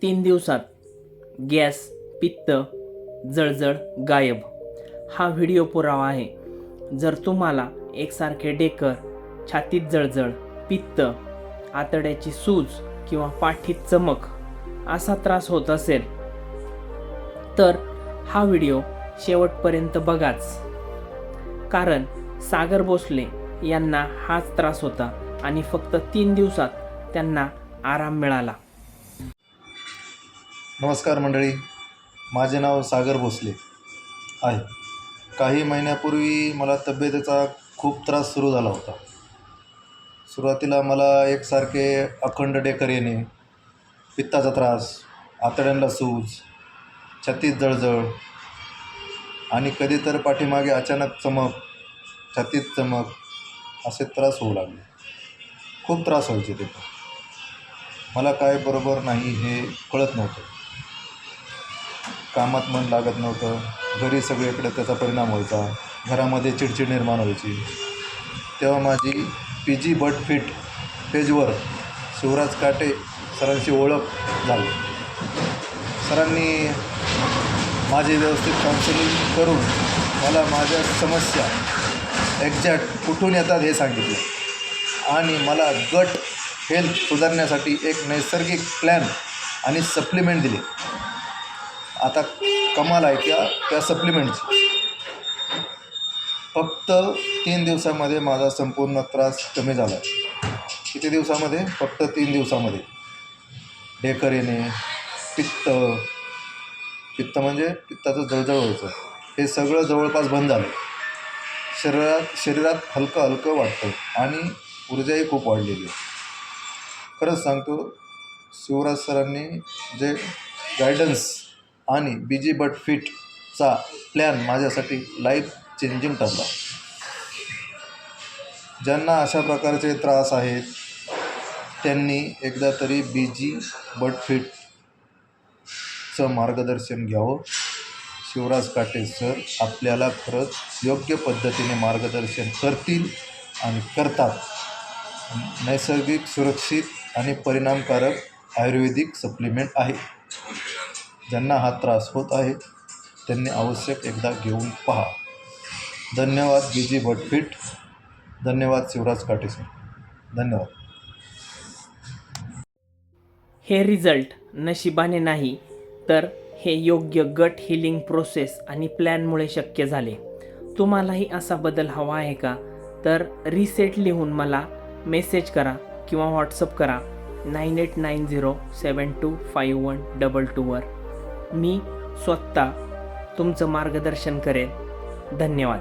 3 दिवसात गॅस, पित्त, जळजळ गायब. हा व्हिडिओ पुरावा आहे. जर तुम्हाला एकसारखे डेकर, छातीत जळजळ, पित्त, आतड्याची सूज किंवा पाठीत चमक असा त्रास होत असेल तर हा व्हिडिओ शेवटपर्यंत बघाच. कारण सागर भोसले यांना हाच त्रास होता आणि फक्त 3 दिवसात त्यांना आराम मिळाला. नमस्कार मंडळी, माझे नाव सागर भोसले आहे. काही महिन्यापूर्वी मला तब्येतीचा खूप त्रास सुरू झाला होता. सुरुवातीला मला एकसारखे अखंड डेकर येणे, पित्ताचा त्रास, आतड्यांना सूज, छातीत जळजळ आणि कधी तर पाठीमागे अचानक चमक, छातीत चमक असे त्रास होऊ लागले. खूप त्रास व्हायचे ते. मला काय बरोबर नाही हे कळत नव्हतं. कामात मन लागत नव्हतं. घरी सगळीकडे त्याचा परिणाम व्हायचा. घरामध्ये चिडचिड निर्माण व्हायची. तेव्हा माझी PG बट फिट पेजवर शिवराज काटे सरांची ओळख झाली. सरांनी माझे व्यवस्थित काउन्सिलिंग करून मला माझ्या समस्या एक्झॅक्ट कुठून येतात हे सांगितले आणि मला गट हेल्थ सुधारण्यासाठी एक नैसर्गिक प्लॅन आणि सप्लिमेंट दिले. आता कमाल आहे त्या सप्लिमेंटची. फक्त 3 दिवसामध्ये माझा संपूर्ण त्रास कमी झाला. किती दिवसामध्ये? फक्त 3 दिवसामध्ये. डेकर येणे, पित्त म्हणजे पित्ताचं जळजळ व्हायचं, हे सगळं जवळपास बंद झालं. शरीरात हलकं हलकं वाटतं आणि ऊर्जाही खूप वाढलेली आहे. खरंच सांगतो, शिवराज सरांनी जे गायडन्स आणि BG बट फिटचा प्लॅन माझ्यासाठी लाईफ चेंजिंग ठरला. ज्यांना अशा प्रकारचे त्रास आहेत त्यांनी एकदा तरी BG बट फिटचं मार्गदर्शन घ्यावं. शिवराज काटे सर आपल्याला खरंच योग्य पद्धतीने मार्गदर्शन करतील आणि करतात. नैसर्गिक, सुरक्षित आणि परिणामकारक आयुर्वेदिक सप्लिमेंट आहे. ज्यांना हा त्रास होत आहे त्यांनी आवश्यक एकदा घेऊन पहा. धन्यवाद BG बट फिट. धन्यवाद शिवराज काटे सर. धन्यवाद. हे रिझल्ट नशिबाने नाही तर हे योग्य गट हिलिंग प्रोसेस आणि प्लॅनमुळे शक्य झाले. तुम्हालाही असा बदल हवा आहे का? तर रिसेट लिहून मला मेसेज करा किंवा व्हॉट्सअप करा 9890725122 वर. मी स्वतः तुमचं मार्गदर्शन करेन. धन्यवाद.